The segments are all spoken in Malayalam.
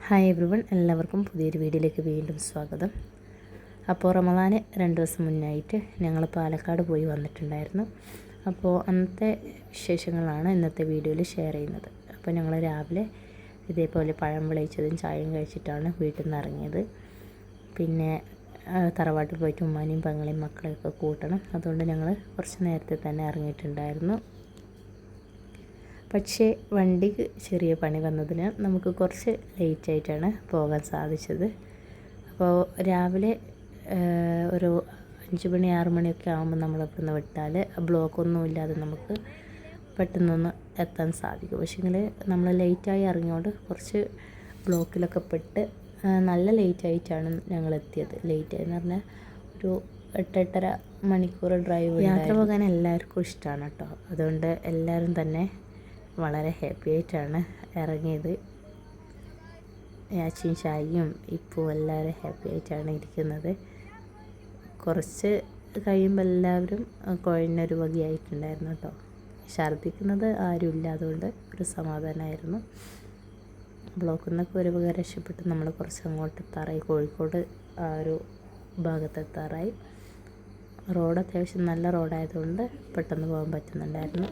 ഹായ് എവ്രിവൺ, എല്ലാവർക്കും പുതിയൊരു വീഡിയോയിലേക്ക് വീണ്ടും സ്വാഗതം. അപ്പോൾ റമദാന് 2 ദിവസം മുന്നായിട്ട് ഞങ്ങൾ പാലക്കാട് പോയി വന്നിട്ടുണ്ടായിരുന്നു. അപ്പോൾ അന്നത്തെ വിശേഷങ്ങളാണ് ഇന്നത്തെ വീഡിയോയിൽ ഷെയർ ചെയ്യുന്നത്. അപ്പോൾ ഞങ്ങൾ രാവിലെ ഇതേപോലെ പഴം വിളയിച്ചതും ചായയും കഴിച്ചിട്ടാണ് വീട്ടിൽ നിന്ന് ഇറങ്ങിയത്. പിന്നെ തറവാട്ടിൽ പോയിട്ട് ഉമ്മാനെയും പെങ്ങളെയും മക്കളെയൊക്കെ കൂട്ടണം. അതുകൊണ്ട് ഞങ്ങൾ കുറച്ച് നേരത്തെ തന്നെ ഇറങ്ങിയിട്ടുണ്ടായിരുന്നു. പക്ഷേ വണ്ടിക്ക് ചെറിയ പണി വന്നതിന് നമുക്ക് കുറച്ച് ലേറ്റായിട്ടാണ് പോകാൻ സാധിച്ചത്. അപ്പോൾ രാവിലെ ഒരു 5 മണി 6 മണിയൊക്കെ ആകുമ്പോൾ നമ്മൾ ഇവിടുന്ന് വിട്ടാൽ ബ്ലോക്കൊന്നും ഇല്ലാതെ നമുക്ക് പെട്ടെന്നൊന്ന് എത്താൻ സാധിക്കും. പക്ഷേങ്കിൽ നമ്മൾ ലേറ്റായി ഇറങ്ങിയോണ്ട് കുറച്ച് ബ്ലോക്കിലൊക്കെ പെട്ട് നല്ല ലേറ്റായിട്ടാണ് ഞങ്ങൾ എത്തിയത്. ലേറ്റായെന്ന് പറഞ്ഞാൽ ഒരു 8-8.5 മണിക്കൂർ ഡ്രൈവ്. യാത്ര പോകാൻ എല്ലാവർക്കും ഇഷ്ടമാണ് കേട്ടോ. അതുകൊണ്ട് എല്ലാവരും തന്നെ വളരെ ഹാപ്പി ആയിട്ടാണ് ഇറങ്ങിയത്. യാച്ചിയും ചായയും ഇപ്പോൾ എല്ലാവരും ഹാപ്പി ആയിട്ടാണ് ഇരിക്കുന്നത്. കുറച്ച് കഴിയുമ്പോൾ എല്ലാവരും കുഴഞ്ഞൊരു വകയായിട്ടുണ്ടായിരുന്നു കേട്ടോ. ഛർദ്ദിക്കുന്നത് ആരുമില്ല, അതുകൊണ്ട് ഒരു സമാധാനമായിരുന്നു. ബ്ലോക്കിൽ നിന്നൊക്കെ ഒരു വക രക്ഷപ്പെട്ട് നമ്മൾ കുറച്ച് അങ്ങോട്ട് എത്താറായി. കോഴിക്കോട് ആ ഒരു ഭാഗത്തെത്താറായി. റോഡ് അത്യാവശ്യം നല്ല റോഡായതുകൊണ്ട് പെട്ടെന്ന് പോകാൻ പറ്റുന്നുണ്ടായിരുന്നു.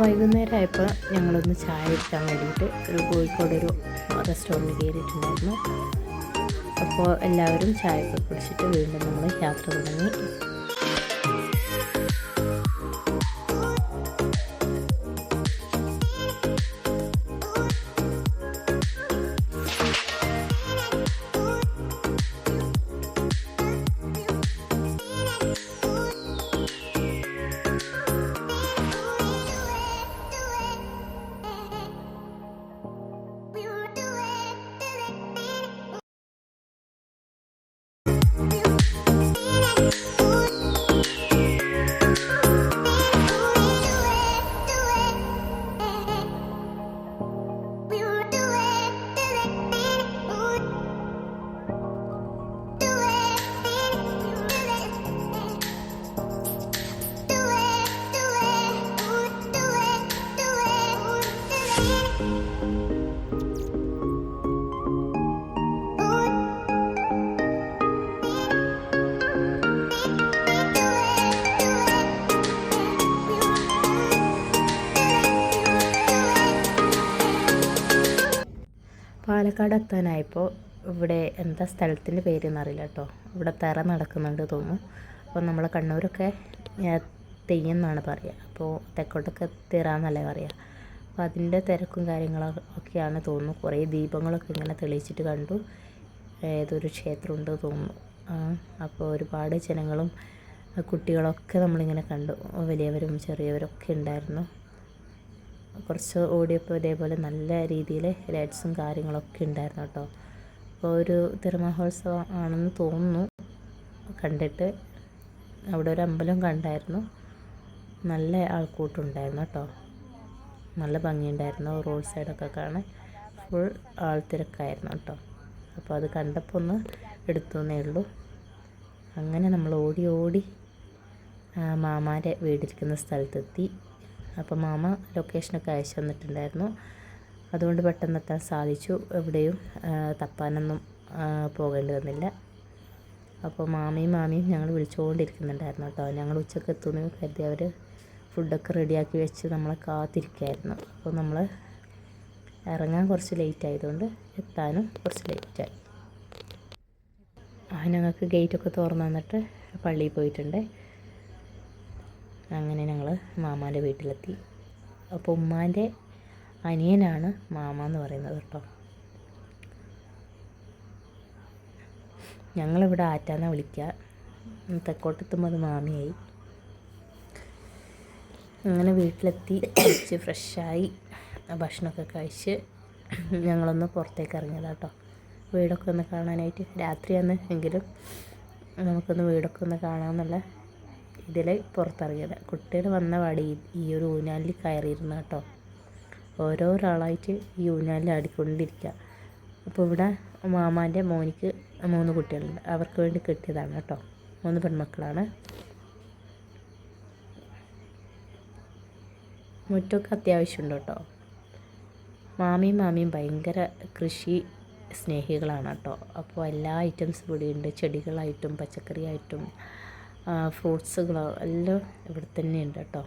വൈകുന്നേരം ആയപ്പോൾ ഞങ്ങളൊന്ന് ചായ കുടിക്കാൻ വേണ്ടിയിട്ട് കോഴിക്കോട് ഒരു റെസ്റ്റോറൻറ്റ് കയറിയിട്ടുണ്ടായിരുന്നു. അപ്പോൾ എല്ലാവരും ചായയൊക്കെ കുടിച്ചിട്ട് വീണ്ടും നമ്മൾ യാത്ര തുടങ്ങി. പാലക്കാട് എത്താനായപ്പോൾ ഇവിടെ എന്താ സ്ഥലത്തിൻ്റെ പേരെന്നറിയില്ല കേട്ടോ. ഇവിടെ തെറ നടക്കുന്നുണ്ട് തോന്നുന്നു. അപ്പോൾ നമ്മൾ കണ്ണൂരൊക്കെ തെയ്യം എന്നാണ് പറയുക. അപ്പോൾ തെക്കോട്ടൊക്കെ തിറ എന്നല്ലേ പറയുക. അപ്പോൾ അതിൻ്റെ തിരക്കും കാര്യങ്ങളൊക്കെയാണ് തോന്നുന്നു. കുറേ ദീപങ്ങളൊക്കെ ഇങ്ങനെ തെളിയിച്ചിട്ട് കണ്ടു. ഏതൊരു ക്ഷേത്രമുണ്ട് തോന്നുന്നു. അപ്പോൾ ഒരുപാട് ജനങ്ങളും കുട്ടികളൊക്കെ നമ്മളിങ്ങനെ കണ്ടു. വലിയവരും ചെറിയവരൊക്കെ ഉണ്ടായിരുന്നു. കുറച്ച് ഓടിയപ്പോൾ ഇതേപോലെ നല്ല രീതിയിൽ ലൈറ്റ്സും കാര്യങ്ങളൊക്കെ ഉണ്ടായിരുന്നു കേട്ടോ. അപ്പോൾ ഒരു തിരുമഹോത്സവം ആണെന്ന് തോന്നുന്നു കണ്ടിട്ട്. അവിടെ ഒരു അമ്പലം കണ്ടായിരുന്നു. നല്ല ആൾക്കൂട്ടുണ്ടായിരുന്നു കേട്ടോ. നല്ല ഭംഗിയുണ്ടായിരുന്നു. റോഡ് സൈഡൊക്കെ കാണാൻ ഫുൾ ആൾത്തിരക്കായിരുന്നു കേട്ടോ. അപ്പോൾ അത് കണ്ടപ്പോൾ ഒന്ന് എടുത്തു എന്നേ ഉള്ളൂ. അങ്ങനെ നമ്മൾ ഓടി മാമാൻ്റെ വീടിരിക്കുന്ന സ്ഥലത്തെത്തി. അപ്പോൾ മാമ ലൊക്കേഷനൊക്കെ അയച്ചു തന്നിട്ടുണ്ടായിരുന്നു. അതുകൊണ്ട് പെട്ടെന്ന് എത്താൻ സാധിച്ചു. എവിടെയും തപ്പാനൊന്നും പോകേണ്ടി വന്നില്ല. അപ്പോൾ മാമിയും ഞങ്ങൾ വിളിച്ചുകൊണ്ടിരിക്കുന്നുണ്ടായിരുന്നു കേട്ടോ. ഞങ്ങൾ ഉച്ചക്ക് എത്തുമെന്ന് കരുതി അവർ ഫുഡൊക്കെ റെഡിയാക്കി വെച്ച് നമ്മളെ കാത്തിരിക്കുകയായിരുന്നു. അപ്പോൾ നമ്മൾ ഇറങ്ങാൻ കുറച്ച് ലേറ്റ് ആയതുകൊണ്ട് എത്താനും കുറച്ച് ലേറ്റായി. ഞങ്ങൾക്ക് ഗേറ്റൊക്കെ തുറന്നു തന്നിട്ട് പള്ളിയിൽ പോയിട്ടുണ്ട്. അങ്ങനെ ഞങ്ങൾ മാമാൻ്റെ വീട്ടിലെത്തി. അപ്പോൾ ഉമ്മാൻ്റെ അനിയനാണ് മാമ എന്ന് പറയുന്നത് കേട്ടോ. ഞങ്ങളിവിടെ ആറ്റാന്നാണ് വിളിക്കുക, തെക്കോട്ടെത്തുമ്പോൾ അത് മാമിയായി. അങ്ങനെ വീട്ടിലെത്തി കുളിച്ച് ഫ്രഷായി ഭക്ഷണമൊക്കെ കഴിച്ച് ഞങ്ങളൊന്ന് പുറത്തേക്ക് ഇറങ്ങിയതാണ് കേട്ടോ. വീടൊക്കെ ഒന്ന് കാണാനായിട്ട്, രാത്രിയാണ് എങ്കിലും നമുക്കൊന്ന് വീടൊക്കെ ഒന്ന് കാണാമെന്നുള്ള ഇതിൽ പുറത്തിറങ്ങിയത്. കുട്ടികൾ വന്ന പാടി ഈ ഒരു ഊഞ്ഞാലിൽ കയറിയിരുന്നു കേട്ടോ. ഓരോരാളായിട്ട് ഈ ഊഞ്ഞാലിൽ ആടിക്കൊണ്ടിരിക്കുക. അപ്പോൾ ഇവിടെ മാമാൻ്റെ മോനിക്ക് 3 കുട്ടികളുണ്ട്, അവർക്ക് വേണ്ടി കെട്ടിയതാണ് കേട്ടോ. 3 പെൺമക്കളാണ്. മുറ്റമൊക്കെ അത്യാവശ്യമുണ്ട് കേട്ടോ. മാമിയും ഭയങ്കര കൃഷി സ്നേഹികളാണ് കേട്ടോ. അപ്പോൾ എല്ലാ ഐറ്റംസ് ഇവിടെയുണ്ട്, ചെടികളായിട്ടും പച്ചക്കറിയായിട്ടും ഫ്രൂട്ട്സുകളോ എല്ലാം ഇവിടെ തന്നെയുണ്ട് കേട്ടോ.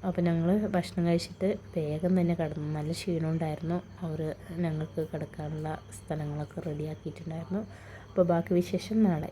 അപ്പോൾ ഞങ്ങൾ ഭക്ഷണം കഴിച്ചിട്ട് വേഗം തന്നെ കിടന്നു. നല്ല ക്ഷീണമുണ്ടായിരുന്നു. അവർ ഞങ്ങൾക്ക് കിടക്കാനുള്ള സ്ഥലങ്ങളൊക്കെ റെഡിയാക്കിയിട്ടുണ്ടായിരുന്നു. അപ്പോൾ ബാക്കി വിശേഷം നാളെ.